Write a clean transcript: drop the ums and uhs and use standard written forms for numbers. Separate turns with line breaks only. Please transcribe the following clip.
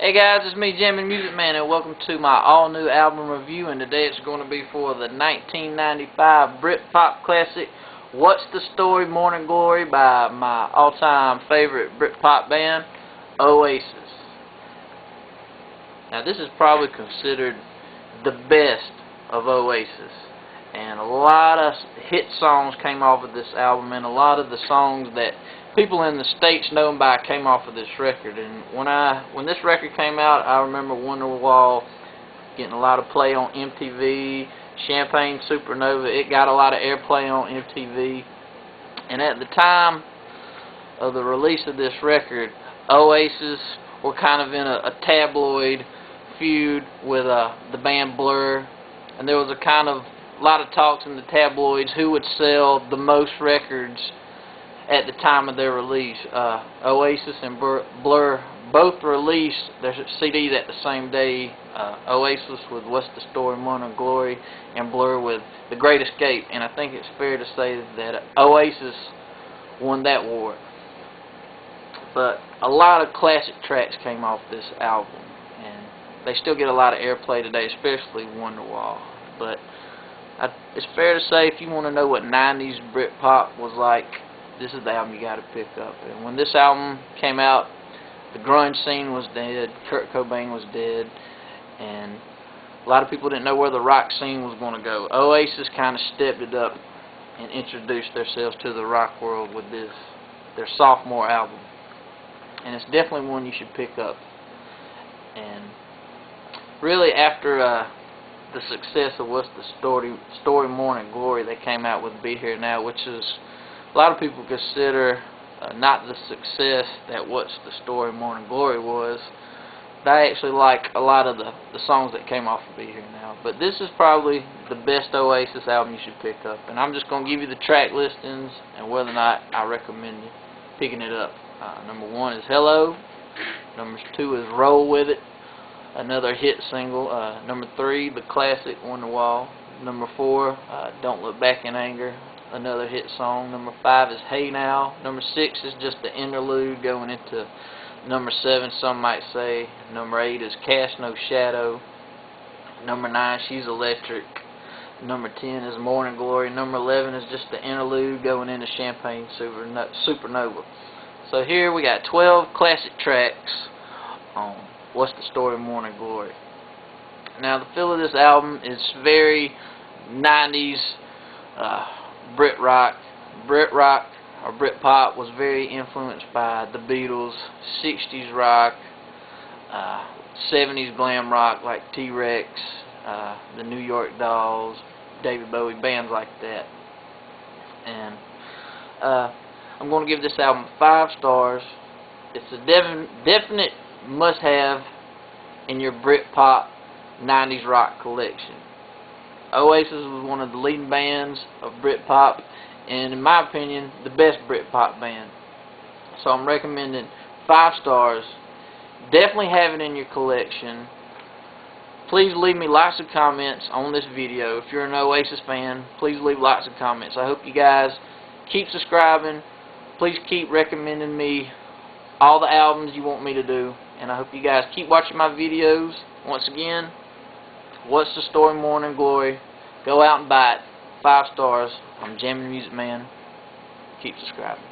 Hey guys, it's me, Jammin' Music Man, and welcome to my all-new album review. And today it's going to be for the 1995 Britpop classic, What's the Story, Morning Glory, by my all-time favorite Britpop band, Oasis. Now this is probably considered the best of Oasis, and a lot of hit songs came off of this album, and a lot of the songs that people in the States know them by came off of this record. And when this record came out, I remember Wonderwall getting a lot of play on MTV, Champagne Supernova. It got a lot of airplay on MTV. And at the time of the release of this record, Oasis were kind of in a tabloid feud with the band Blur, and there was a lot of talks in the tabloids who would sell the most records at the time of their release. Oasis and Blur both released their CDs at the same day. Oasis with What's the Story, Morning Glory, and Blur with The Great Escape. And I think it's fair to say that Oasis won that war. But a lot of classic tracks came off this album, and they still get a lot of airplay today, especially Wonderwall. But it's fair to say, if you want to know what 90s Britpop was like, this is the album you got to pick up. And when this album came out, the grunge scene was dead, Kurt Cobain was dead, and a lot of people didn't know where the rock scene was going to go. Oasis kind of stepped it up and introduced themselves to the rock world with their sophomore album. And it's definitely one you should pick up. And really, after the success of What's the Story, Morning Glory, they came out with Be Here Now, which is a lot of people consider not the success that What's the Story, Morning Glory was. I actually like a lot of the songs that came off of Be Here Now. But this is probably the best Oasis album you should pick up. And I'm just going to give you the track listings and whether or not I recommend you picking it up. Number 1 is Hello. Number 2 is Roll With It, another hit single. Number 3, the classic Wonderwall. Number 4, Don't Look Back in Anger, another hit song. Number 5 is Hey Now. Number 6 is just the interlude going into number 7, some might say. Number 8 is Cast No Shadow. Number 9, She's Electric. Number 10 is Morning Glory. Number 11 is just the interlude going into Champagne Supernova. So here we got 12 classic tracks on What's the Story, Morning Glory. Now the feel of this album is very 90s Brit rock. Brit rock or Britpop was very influenced by the Beatles, 60s rock, 70s glam rock like T-Rex, the New York Dolls, David Bowie, bands like that. And I'm going to give this album 5 stars. It's a definite must-have in your Britpop 90s rock collection. Oasis was one of the leading bands of Britpop, and in my opinion, the best Britpop band. So I'm recommending 5 stars. Definitely have it in your collection. Please leave me lots of comments on this video. If you're an Oasis fan, please leave lots of comments. I hope you guys keep subscribing. Please keep recommending me all the albums you want me to do. And I hope you guys keep watching my videos. Once again, What's the Story, Morning Glory. Go out and buy it. 5 stars. I'm Jammin' Music Man. Keep subscribing.